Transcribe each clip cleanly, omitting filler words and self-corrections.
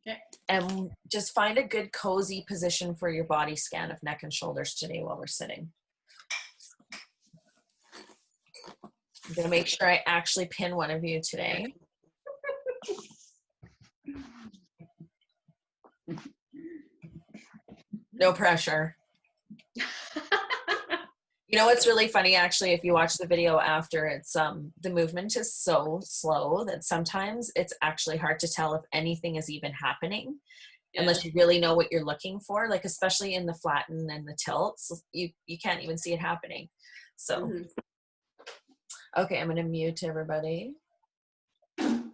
Okay. And just find a good cozy position for your body scan of neck and shoulders today while we're sitting. I'm gonna make sure I actually pin one of you today. No pressure. You know what's really funny, actually, if you watch the video after, it's the movement is so slow that sometimes it's actually hard to tell if anything is even happening, unless you really know what you're looking for. Like especially in the flatten and the tilts, you can't even see it happening. So, okay, I'm gonna mute everybody. Can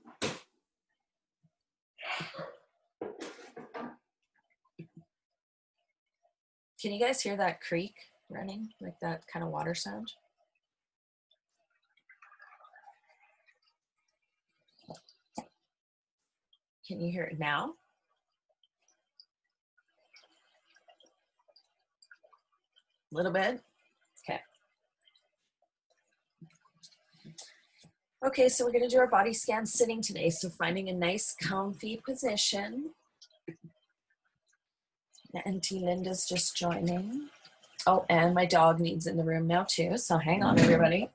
you guys hear that creek running, like that kind of water sound? Can you hear it now? A little bit? Okay. Okay, so we're gonna do our body scan sitting today. So finding a nice comfy position. Auntie Linda's just joining. Oh, and my dog needs in the room now too. So hang on, everybody.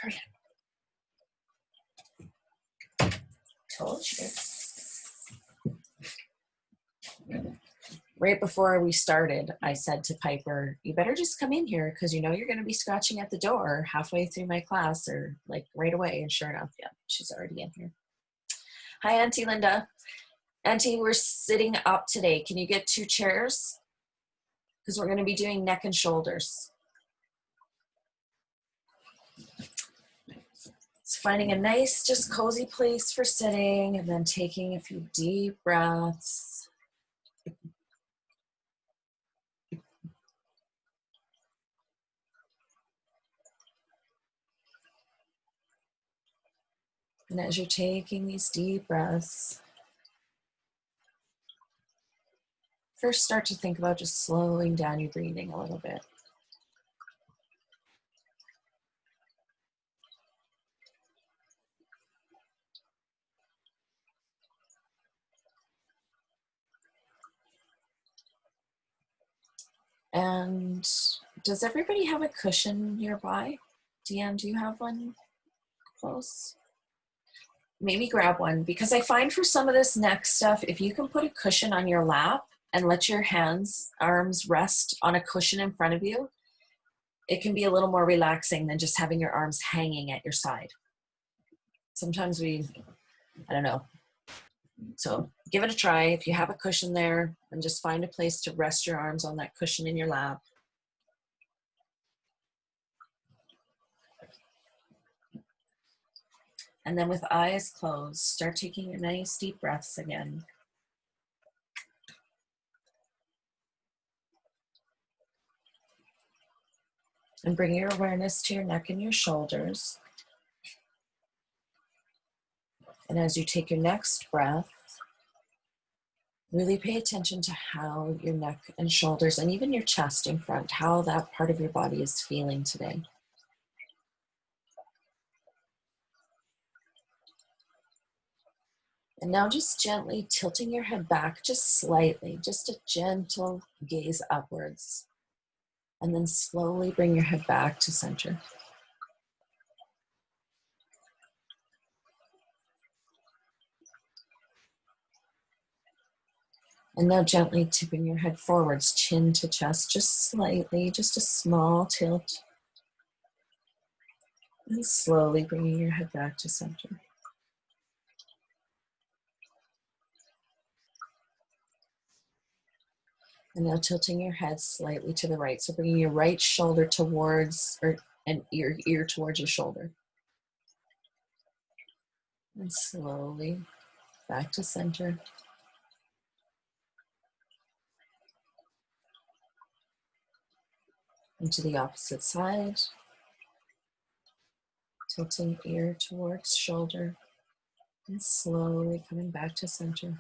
Hurry up. Told you. Right before we started, I said to Piper, you better just come in here because you know you're going to be scratching at the door halfway through my class or like right away. And sure enough, yeah, she's already in here. Hi, Auntie Linda. Auntie, we're sitting up today. Can you get 2 chairs? Because we're going to be doing neck and shoulders. So finding a nice, just cozy place for sitting and then taking a few deep breaths. And as you're taking these deep breaths, first start to think about just slowing down your breathing a little bit. And does everybody have a cushion nearby? Deanne, do you have one close? Maybe grab one, because I find for some of this neck stuff, if you can put a cushion on your lap and let your arms rest on a cushion in front of you, it can be a little more relaxing than just having your arms hanging at your side. Sometimes I don't know. So give it a try. If you have a cushion there, and just find a place to rest your arms on that cushion in your lap. And then with eyes closed, start taking your nice deep breaths again. And bring your awareness to your neck and your shoulders. And as you take your next breath, really pay attention to how your neck and shoulders and even your chest in front, how that part of your body is feeling today. And now just gently tilting your head back just slightly, just a gentle gaze upwards. And then slowly bring your head back to center. And now gently tipping your head forwards, chin to chest, just slightly, just a small tilt. And slowly bringing your head back to center. And now tilting your head slightly to the right. So bringing your right shoulder towards, and your ear towards your shoulder. And slowly back to center. And to the opposite side. Tilting ear towards shoulder. And slowly coming back to center.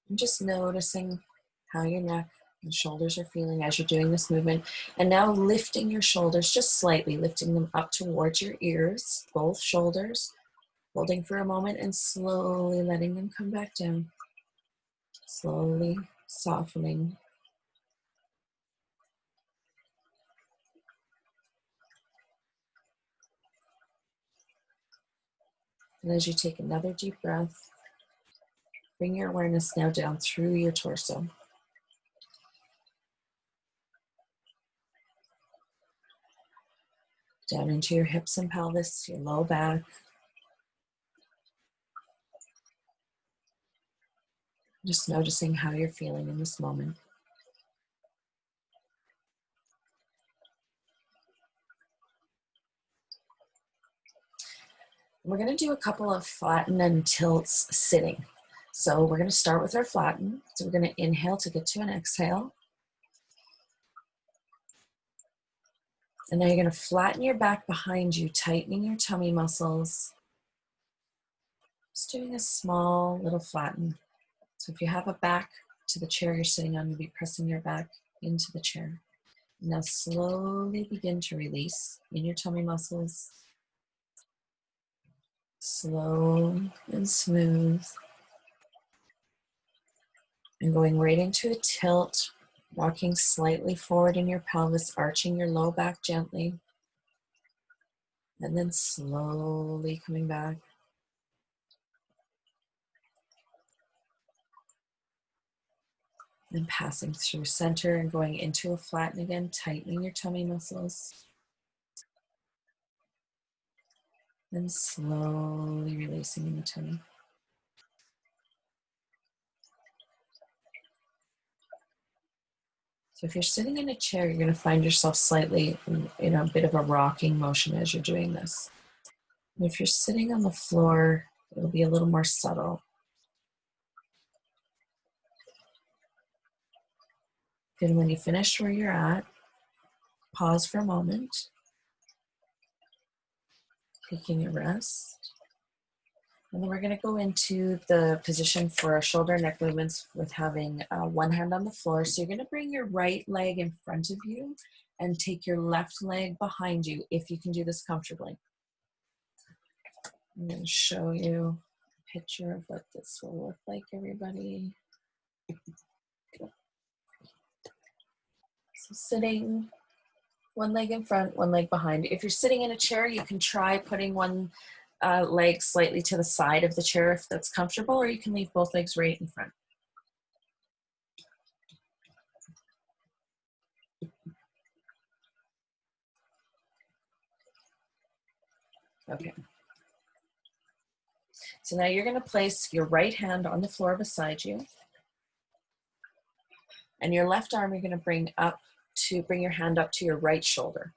And just noticing how your neck and shoulders are feeling as you're doing this movement. And now lifting your shoulders just slightly, lifting them up towards your ears, both shoulders, holding for a moment and slowly letting them come back down. Slowly softening. And as you take another deep breath, bring your awareness now down through your torso. Down into your hips and pelvis, your low back. Just noticing how you're feeling in this moment. We're going to do a couple of flatten and tilts sitting. So we're going to start with our flatten. So we're going to inhale to get to an exhale. And now you're going to flatten your back behind you, tightening your tummy muscles. Just doing a small little flatten. So if you have a back to the chair you're sitting on, you'll be pressing your back into the chair. Now slowly begin to release in your tummy muscles. Slow and smooth. And going right into a tilt, walking slightly forward in your pelvis, arching your low back gently. And then slowly coming back. And passing through center and going into a flatten again, tightening your tummy muscles. And slowly releasing in the tummy. So if you're sitting in a chair, you're going to find yourself slightly in a bit of a rocking motion as you're doing this. And if you're sitting on the floor, it'll be a little more subtle. And when you finish where you're at, pause for a moment, taking a rest. And then we're going to go into the position for our shoulder and neck movements with having one hand on the floor. So you're going to bring your right leg in front of you and take your left leg behind you if you can do this comfortably. I'm going to show you a picture of what this will look like, everybody. So sitting, one leg in front, one leg behind. If you're sitting in a chair, you can try putting one leg slightly to the side of the chair if that's comfortable, or you can leave both legs right in front. Okay. So now you're going to place your right hand on the floor beside you, and your left arm you're going to bring your hand up to your right shoulder.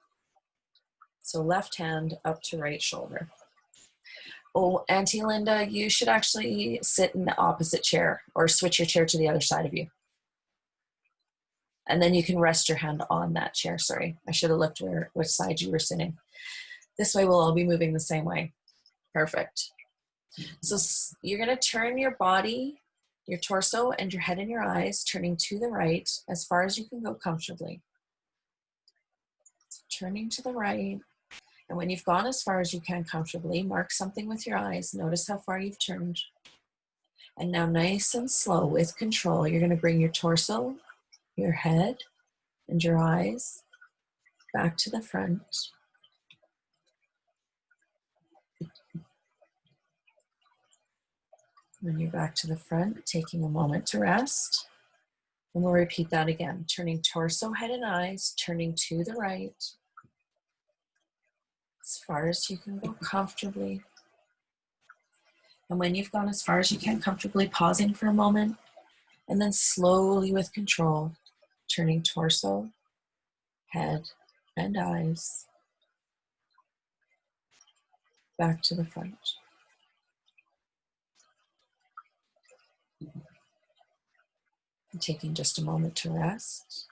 So left hand up to right shoulder. Oh, Auntie Linda, you should actually sit in the opposite chair or switch your chair to the other side of you. And then you can rest your hand on that chair. Sorry, I should have looked which side you were sitting. This way we'll all be moving the same way. Perfect. So you're going to turn your body, your torso, and your head and your eyes, turning to the right as far as you can go comfortably. Turning to the right. And when you've gone as far as you can comfortably, mark something with your eyes. Notice how far you've turned. And now nice and slow, with control, you're going to bring your torso, your head, and your eyes back to the front. When you're back to the front, taking a moment to rest. And we'll repeat that again. Turning torso, head, and eyes, turning to the right. As far as you can go comfortably. And when you've gone as far as you can comfortably, pausing for a moment, and then slowly with control, turning torso, head, and eyes back to the front. And taking just a moment to rest.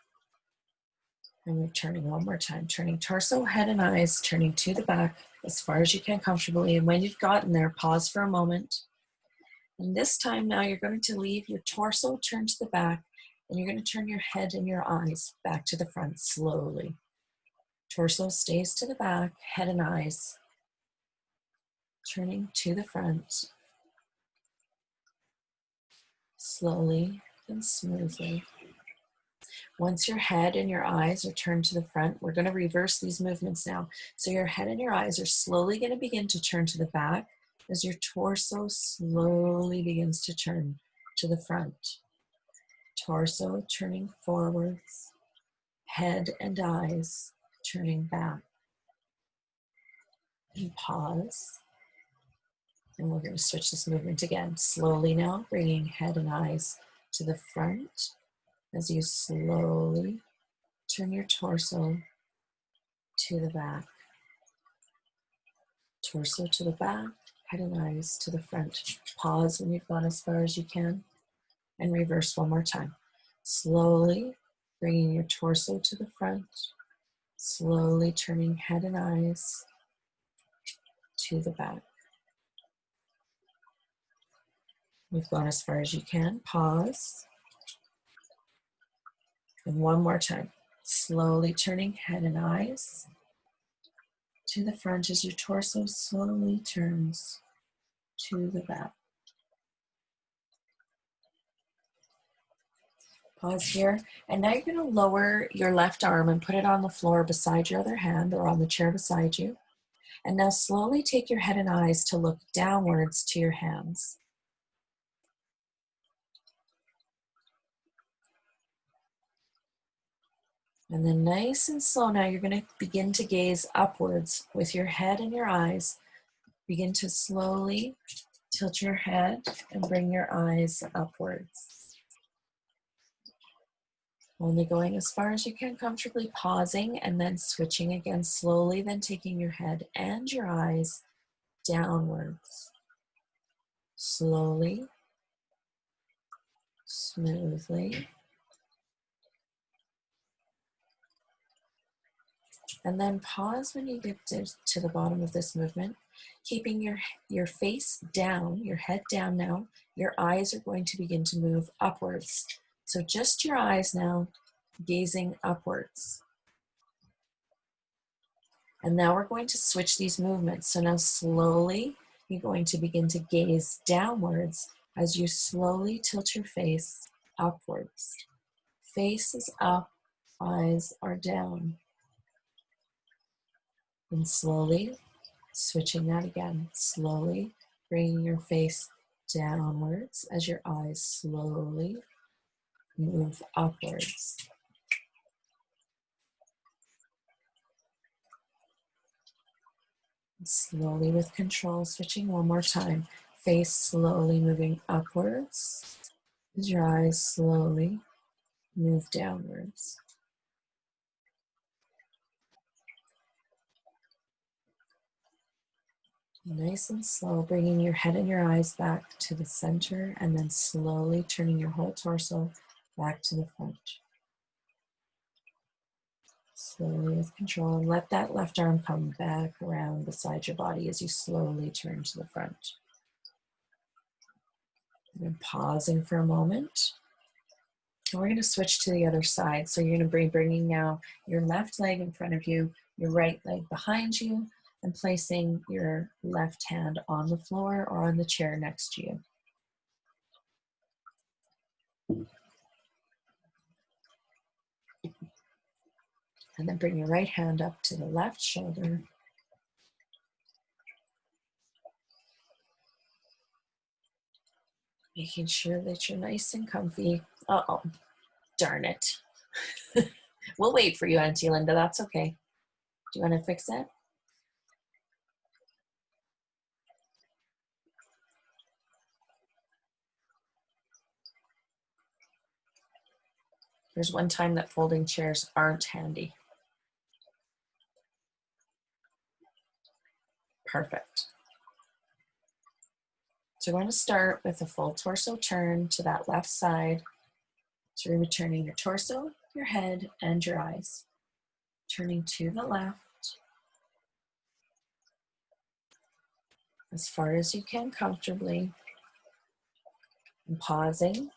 And returning one more time, turning torso, head, and eyes, turning to the back as far as you can comfortably. And when you've gotten there, pause for a moment. And this time now you're going to leave your torso turned to the back, and you're going to turn your head and your eyes back to the front slowly. Torso stays to the back, head and eyes turning to the front. Slowly and smoothly. Once your head and your eyes are turned to the front, we're going to reverse these movements now. So your head and your eyes are slowly going to begin to turn to the back as your torso slowly begins to turn to the front. Torso turning forwards, head and eyes turning back. And pause. And we're going to switch this movement again. Slowly now, bringing head and eyes to the front as you slowly turn your torso to the back. Torso to the back, head and eyes to the front. Pause when you've gone as far as you can, and reverse one more time. Slowly bringing your torso to the front, slowly turning head and eyes to the back. We've gone as far as you can. Pause. And one more time. Slowly turning head and eyes to the front as your torso slowly turns to the back. Pause here. And now you're going to lower your left arm and put it on the floor beside your other hand or on the chair beside you. And now slowly take your head and eyes to look downwards to your hands. And then nice and slow now, you're going to begin to gaze upwards with your head and your eyes. Begin to slowly tilt your head and bring your eyes upwards. Only going as far as you can comfortably, pausing and then switching again slowly, then taking your head and your eyes downwards. Slowly, smoothly. And then pause when you get to the bottom of this movement, keeping your face down, your head down now. Your eyes are going to begin to move upwards. So just your eyes now, gazing upwards. And now we're going to switch these movements. So now slowly, you're going to begin to gaze downwards as you slowly tilt your face upwards. Face is up, eyes are down. And slowly switching that again, slowly bringing your face downwards as your eyes slowly move upwards. And slowly with control, switching one more time, face slowly moving upwards as your eyes slowly move downwards. Nice and slow, bringing your head and your eyes back to the center and then slowly turning your whole torso back to the front. Slowly with control, and let that left arm come back around beside your body as you slowly turn to the front. And then pausing for a moment. And we're going to switch to the other side. So you're going to be bringing now your left leg in front of you, your right leg behind you, and placing your left hand on the floor or on the chair next to you. And then bring your right hand up to the left shoulder. Making sure that you're nice and comfy. Uh-oh, darn it. We'll wait for you, Auntie Linda, that's okay. Do you want to fix it? There's one time that folding chairs aren't handy. Perfect. So we're going to start with a full torso turn to that left side. So you're returning your torso, your head, and your eyes. Turning to the left as far as you can comfortably. And pausing,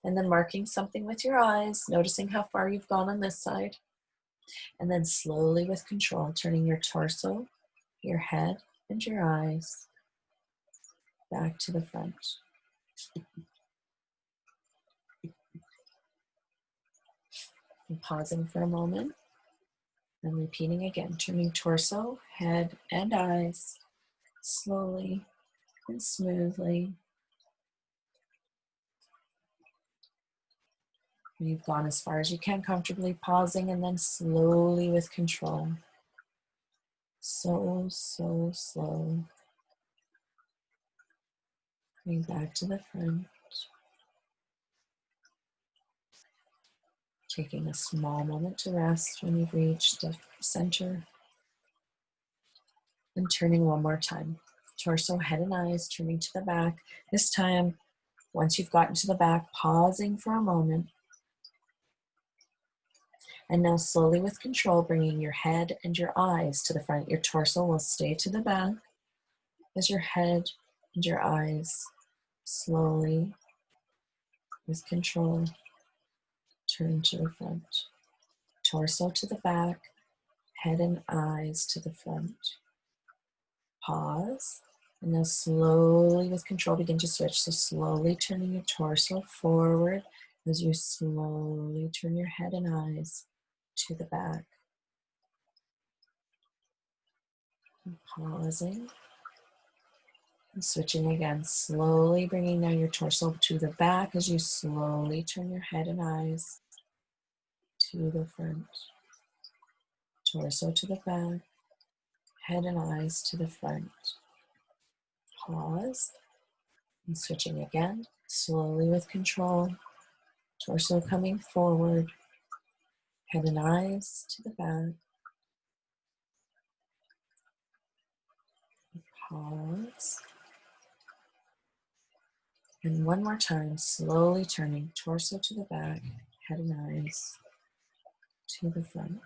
and then marking something with your eyes, noticing how far you've gone on this side. And then slowly with control, turning your torso, your head, and your eyes back to the front. And pausing for a moment, and repeating again, turning torso, head, and eyes slowly and smoothly. And you've gone as far as you can comfortably, pausing, and then slowly with control. So slow. Coming back to the front. Taking a small moment to rest when you've reached the center. And turning one more time. Torso, head, and eyes, turning to the back. This time, once you've gotten to the back, pausing for a moment. And now slowly with control, bringing your head and your eyes to the front. Your torso will stay to the back as your head and your eyes slowly, with control, turn to the front. Torso to the back, head and eyes to the front. Pause, and now slowly with control begin to switch. So slowly turning your torso forward as you slowly turn your head and eyes to the back. And pausing and switching again, slowly bringing now your torso to the back as you slowly turn your head and eyes to the front. Torso to the back, head and eyes to the front. Pause and switching again, slowly with control. Torso coming forward, head and eyes to the back. Pause. And one more time, slowly turning torso to the back, head and eyes to the front.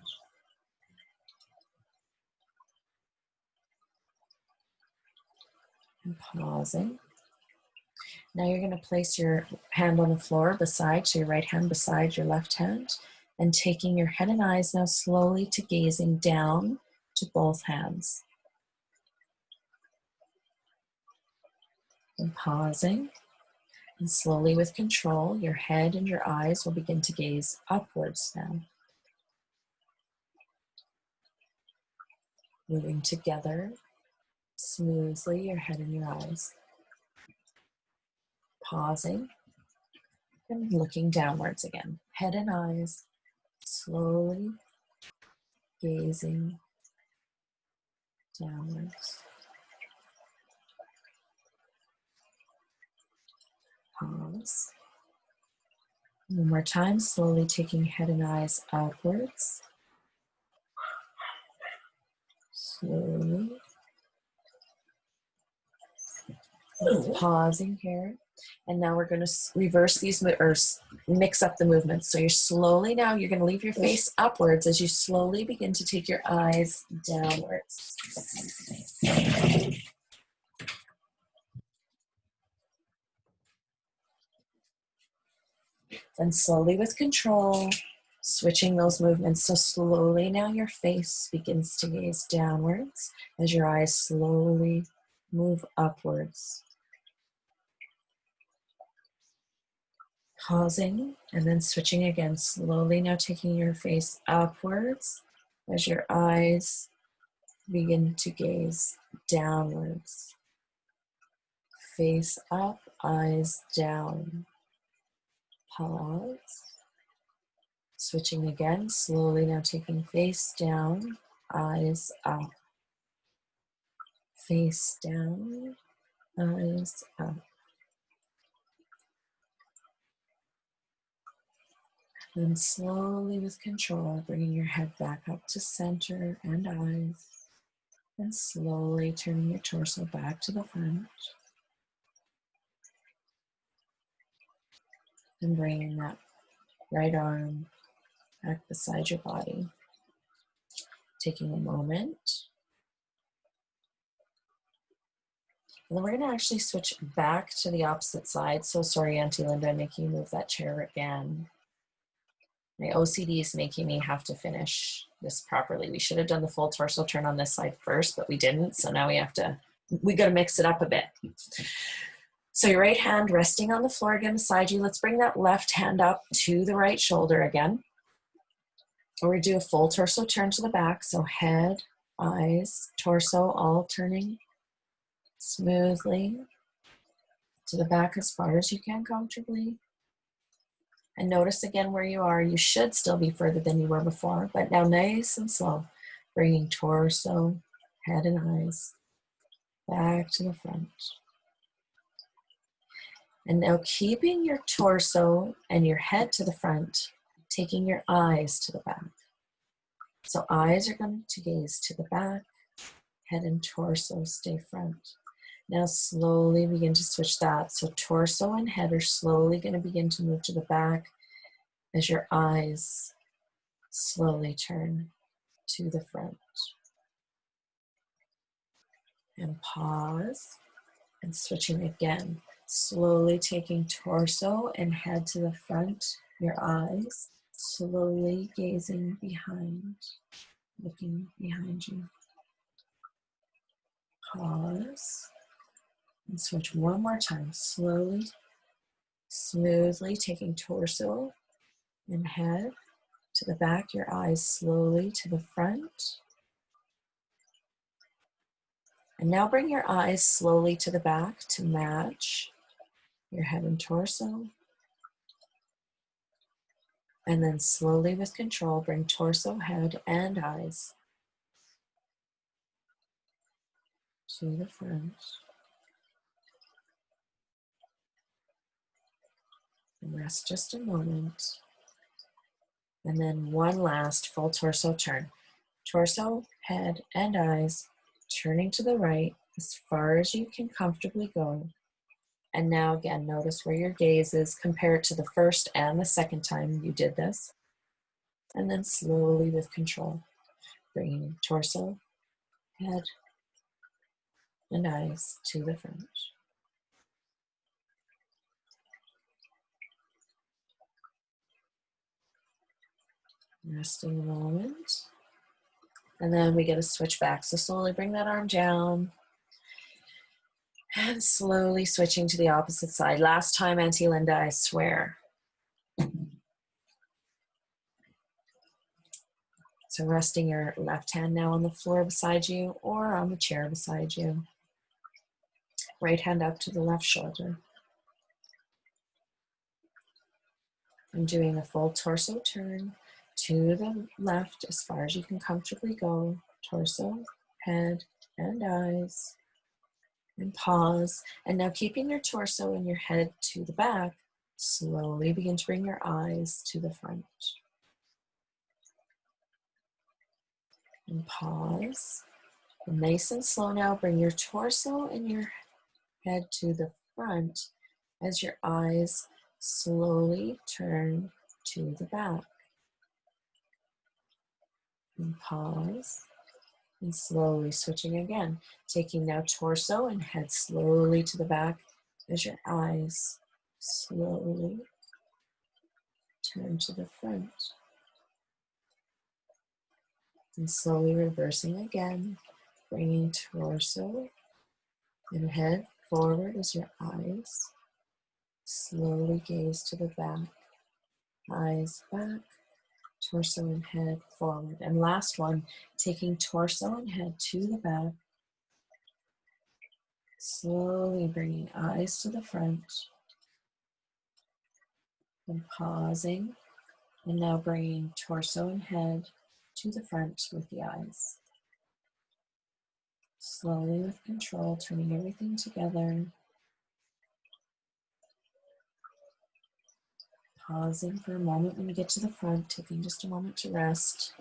And pausing. Now you're going to place your hand on the floor beside, so your right hand beside your left hand, and taking your head and eyes now slowly to gazing down to both hands. And pausing, and slowly with control, your head and your eyes will begin to gaze upwards now. moving together smoothly, your head and your eyes. Pausing and looking downwards again. Head and eyes slowly gazing downwards. Pause. One more time, slowly taking head and eyes upwards. Slowly. Pausing here. And now we're going to reverse these, or mix up the movements. So you're slowly now, you're going to leave your face upwards as you slowly begin to take your eyes downwards. And slowly with control, switching those movements. So slowly now your face begins to gaze downwards as your eyes slowly move upwards. Pausing and then switching again. Slowly now taking your face upwards as your eyes begin to gaze downwards. Face up, eyes down. Pause. Switching again, slowly now taking face down, eyes up. Face down, eyes up. Then slowly with control, bringing your head back up to center and eyes. And slowly turning your torso back to the front. And bringing that right arm back beside your body. Taking a moment. And then we're going to actually switch back to the opposite side. So sorry, Auntie Linda, I'm making you move that chair again. My OCD is making me have to finish this properly. We should have done the full torso turn on this side first, but we didn't. So now we got to mix it up a bit. So your right hand resting on the floor again beside you. Let's bring that left hand up to the right shoulder again. Or we do a full torso turn to the back. So head, eyes, torso, all turning smoothly to the back as far as you can comfortably. And notice again where you are. You should still be further than you were before, but now nice and slow, bringing torso, head and eyes back to the front. And now keeping your torso and your head to the front, taking your eyes to the back. So eyes are going to gaze to the back, head and torso stay front. Now slowly begin to switch that. So torso and head are slowly going to begin to move to the back as your eyes slowly turn to the front. And pause and switching again. Slowly taking torso and head to the front, your eyes slowly gazing behind, looking behind you. Pause. And switch one more time, slowly, smoothly taking torso and head to the back, your eyes slowly to the front. And now bring your eyes slowly to the back to match your head and torso. And then slowly with control, bring torso, head, and eyes to the front. And rest just a moment. And then one last full torso turn. Torso, head, and eyes turning to the right as far as you can comfortably go. And now again, notice where your gaze is. Compare it to the first and the second time you did this. And then slowly with control, bringing torso, head, and eyes to the front. Resting a moment. And then we get a switch back. So slowly bring that arm down. And slowly switching to the opposite side. Last time, Auntie Linda, I swear. So resting your left hand now on the floor beside you or on the chair beside you. Right hand up to the left shoulder. And doing a full torso turn to the left as far as you can comfortably go. Torso, head, and eyes. And pause. And now keeping your torso and your head to the back, slowly begin to bring your eyes to the front. And pause. And nice and slow now, bring your torso and your head to the front as your eyes slowly turn to the back. And pause. And slowly switching again, taking now torso and head slowly to the back as your eyes slowly turn to the front. And slowly reversing again, bringing torso and head forward as your eyes slowly gaze to the back. Eyes back, torso and head forward. And last one, taking torso and head to the back, slowly bringing eyes to the front. And pausing, and now bringing torso and head to the front with the eyes. Slowly with control, turning everything together. Pausing for a moment when you get to the front, taking just a moment to rest.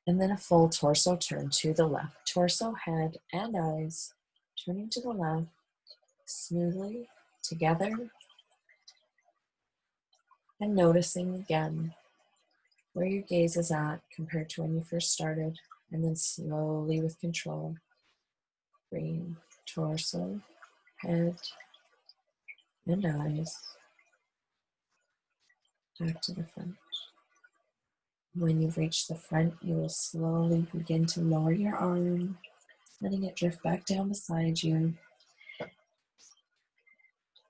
And then a full torso turn to the left. Torso, head, and eyes turning to the left, smoothly together. And noticing again where your gaze is at compared to when you first started. And then slowly with control, bring torso, head, and eyes back to the front. When you've reached the front, you will slowly begin to lower your arm, letting it drift back down beside you.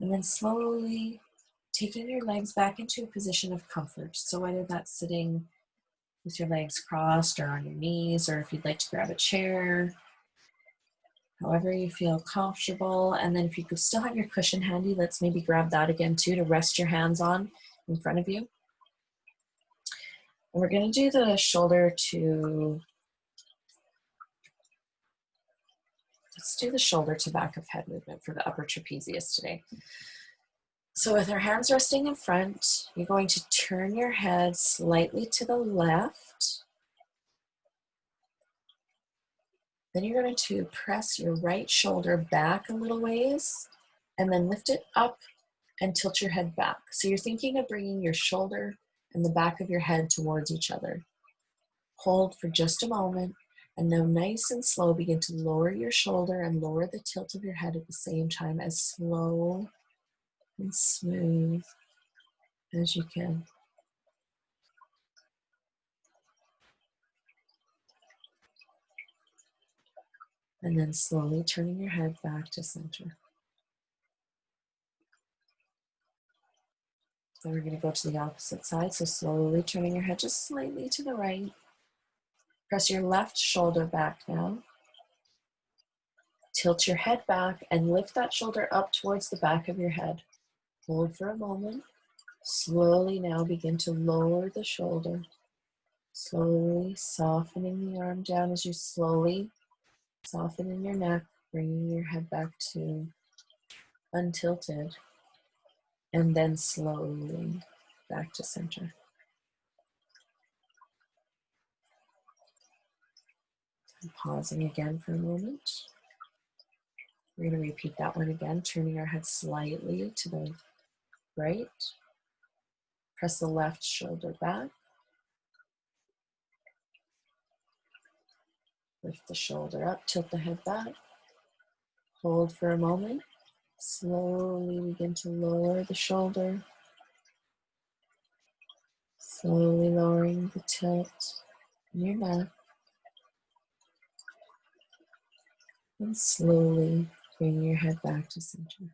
And then slowly taking your legs back into a position of comfort. So whether that's sitting with your legs crossed or on your knees, or if you'd like to grab a chair, however you feel comfortable. And then if you could still have your cushion handy, let's maybe grab that again too to rest your hands on in front of you. And we're going to do the shoulder to, let's do the shoulder to back of head movement for the upper trapezius today. So with our hands resting in front, you're going to turn your head slightly to the left. Then you're going to press your right shoulder back a little ways and then lift it up and tilt your head back. So you're thinking of bringing your shoulder and the back of your head towards each other. Hold for just a moment, and now nice and slow begin to lower your shoulder and lower the tilt of your head at the same time, as slow and smooth as you can. And then slowly turning your head back to center. Then we're going to go to the opposite side. So slowly turning your head just slightly to the right. Press your left shoulder back now. Tilt your head back and lift that shoulder up towards the back of your head. Hold for a moment. Slowly now begin to lower the shoulder. Slowly softening the arm down as you slowly soften in your neck, bringing your head back to untilted. And then slowly back to center. And pausing again for a moment. We're going to repeat that one again, turning our head slightly to the right. Press the left shoulder back. Lift the shoulder up, tilt the head back. Hold for a moment. Slowly begin to lower the shoulder. Slowly lowering the tilt in your neck. And slowly bring your head back to center.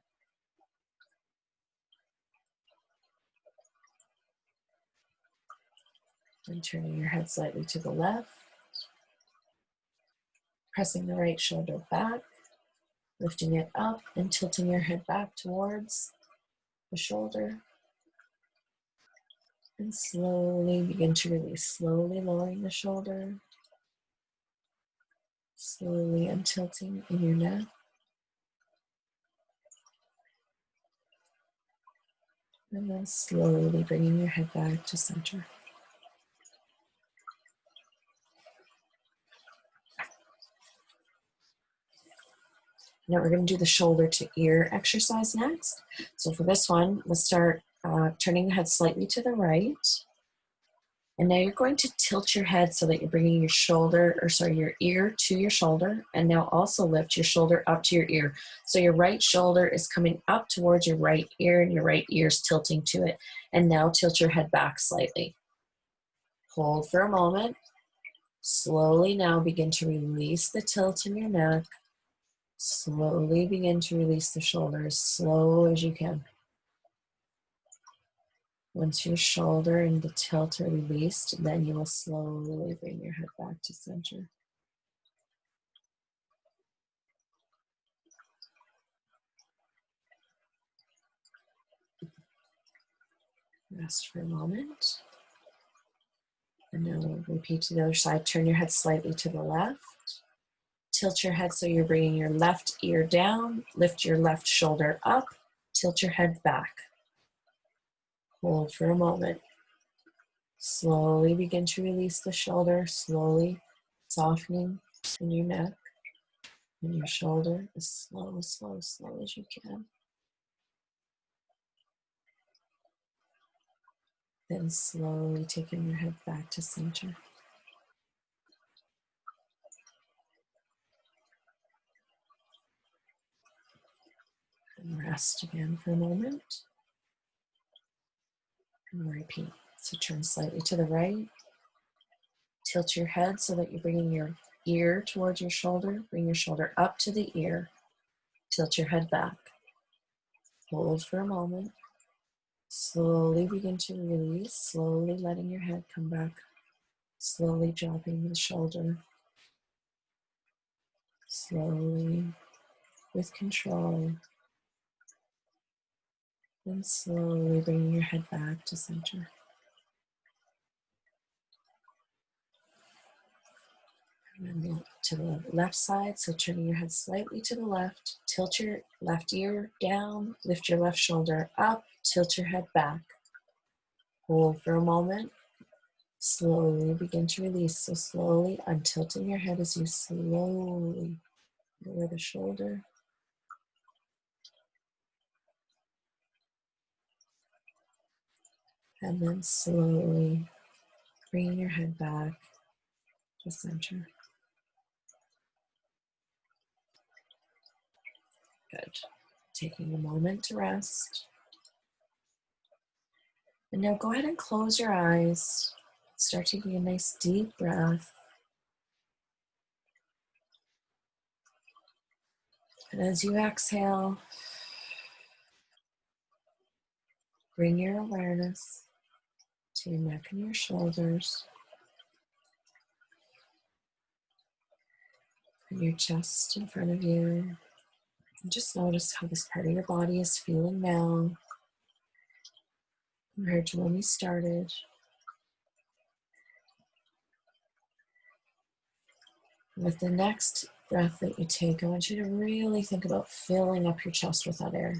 And turning your head slightly to the left, pressing the right shoulder back, lifting it up and tilting your head back towards the shoulder. And slowly begin to release, slowly lowering the shoulder, slowly untilting in your neck. And then slowly bringing your head back to center. Now we're going to do the shoulder to ear exercise next. So for this one, let's start turning the head slightly to the right. And now you're going to tilt your head so that you're bringing your ear to your shoulder. And now also lift your shoulder up to your ear. So your right shoulder is coming up towards your right ear and your right ear is tilting to it. And now tilt your head back slightly. Hold for a moment. Slowly now begin to release the tilt in your neck. Slowly begin to release the shoulder as slow as you can. Once your shoulder and the tilt are released, then you will slowly bring your head back to center. Rest for a moment. And now we'll repeat to the other side. Turn your head slightly to the left. Tilt your head so you're bringing your left ear down. Lift your left shoulder up. Tilt your head back. Hold for a moment. Slowly begin to release the shoulder, slowly softening in your neck and your shoulder as slow as you can. Then slowly taking your head back to center. And rest again for a moment. And repeat. So turn slightly to the right. Tilt your head so that you're bringing your ear towards your shoulder. Bring your shoulder up to the ear. Tilt your head back. Hold for a moment. Slowly begin to release. Slowly letting your head come back. Slowly dropping the shoulder. Slowly, with control. And slowly bringing your head back to center. And then to the left side, so turning your head slightly to the left, tilt your left ear down, lift your left shoulder up, tilt your head back. Hold for a moment, slowly begin to release. So slowly untilting your head as you slowly lower the shoulder. And then slowly bringing your head back to center. Good. Taking a moment to rest. And now go ahead and close your eyes. Start taking a nice deep breath. And as you exhale, bring your awareness to your neck and your shoulders, and your chest in front of you. And just notice how this part of your body is feeling now compared to when we started. With the next breath that you take, I want you to really think about filling up your chest with that air.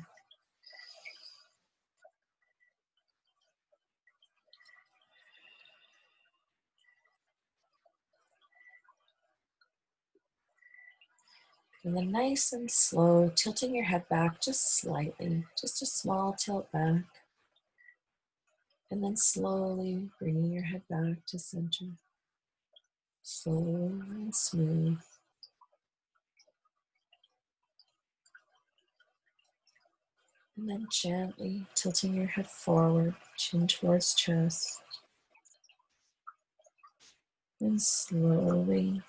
And then nice and slow, tilting your head back just slightly, just a small tilt back. And then slowly bringing your head back to center. Slow and smooth. And then gently tilting your head forward, chin towards chest. And slowly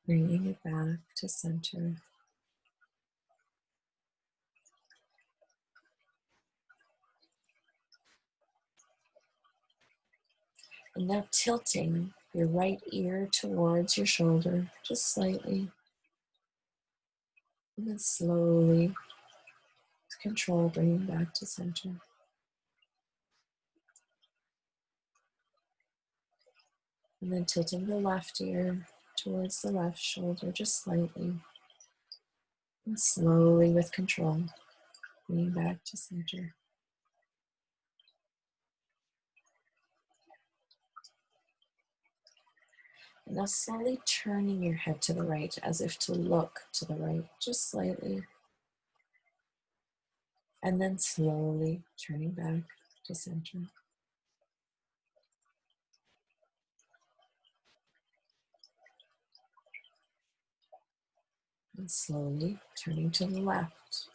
bringing it back to center. And now tilting your right ear towards your shoulder, just slightly. And then slowly, with control, bringing back to center. And then tilting the left ear towards the left shoulder, just slightly. And slowly, with control, bringing back to center. And now slowly turning your head to the right as if to look to the right, just slightly. And then slowly turning back to center. And slowly turning to the left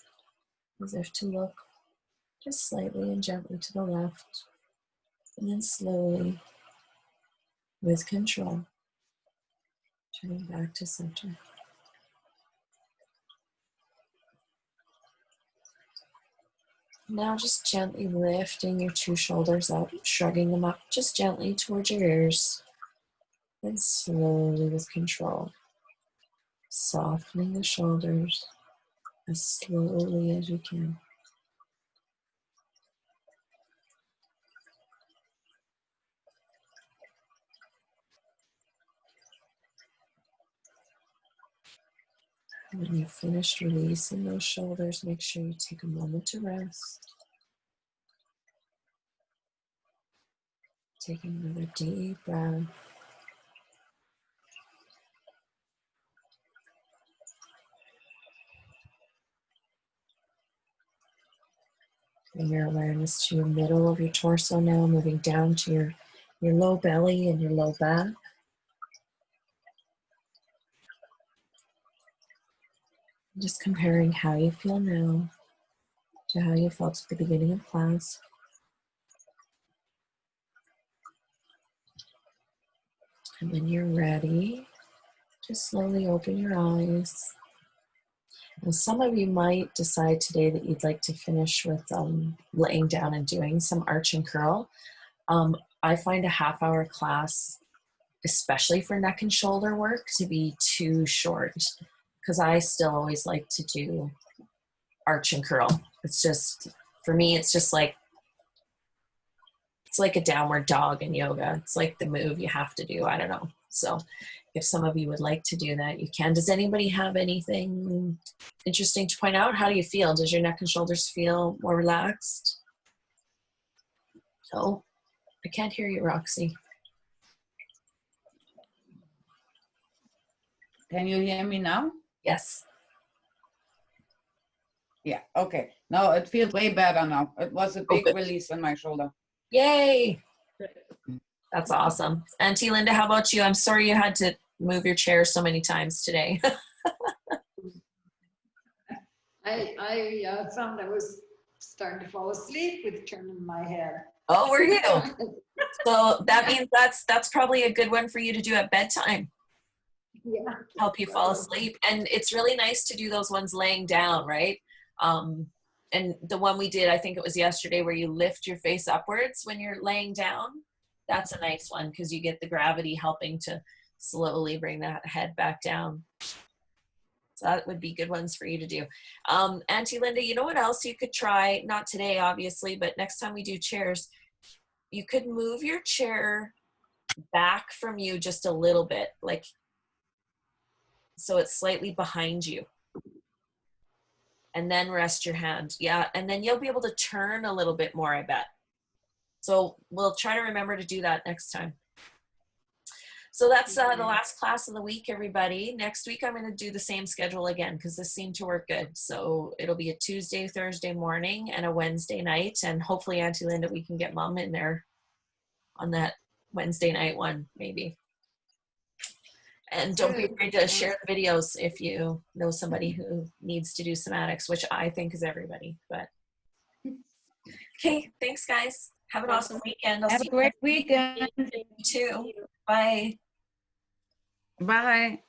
as if to look just slightly and gently to the left. And then slowly, with control, turning back to center. Now just gently lifting your two shoulders up, shrugging them up just gently towards your ears. Then slowly with control, softening the shoulders as slowly as you can. When you've finished releasing those shoulders, make sure you take a moment to rest. Taking another deep breath. Bring your awareness to your middle of your torso now, moving down to your low belly and your low back. Just comparing how you feel now to how you felt at the beginning of class. And when you're ready, just slowly open your eyes. And some of you might decide today that you'd like to finish with laying down and doing some arch and curl. I find a half-hour class, especially for neck and shoulder work, to be too short because I still always like to do arch and curl. It's just, for me, it's just like, it's like a downward dog in yoga. It's like the move you have to do. I don't know. So if some of you would like to do that, you can. Does anybody have anything interesting to point out? How do you feel? Does your neck and shoulders feel more relaxed? Oh, I can't hear you, Roxy. Can you hear me now? Yes. Yeah, okay. No, it feels way better now. It was a big release on my shoulder. Yay! That's awesome. Auntie Linda, how about you? I'm sorry you had to move your chair so many times today. I found I was starting to fall asleep with turning my head. Oh, were you? So that means that's probably a good one for you to do at bedtime. Yeah. Help you fall asleep. And it's really nice to do those ones laying down, right? And the one we did, I think it was yesterday, where you lift your face upwards when you're laying down. That's a nice one because you get the gravity helping to slowly bring that head back down. So that would be good ones for you to do. Auntie Linda, you know what else you could try? Not today, obviously, but next time we do chairs, you could move your chair back from you just a little bit, like so it's slightly behind you. And then rest your hand. Yeah, and then you'll be able to turn a little bit more, I bet. So we'll try to remember to do that next time. So that's the last class of the week, everybody. Next week, I'm going to do the same schedule again because this seemed to work good. So it'll be a Tuesday, Thursday morning, and a Wednesday night. And hopefully, Auntie Linda, we can get Mom in there on that Wednesday night one, maybe. And don't be afraid to share the videos if you know somebody who needs to do somatics, which I think is everybody. But okay, thanks, guys. Have an awesome weekend. I'll Have see a great weekend. you too. Bye. Bye.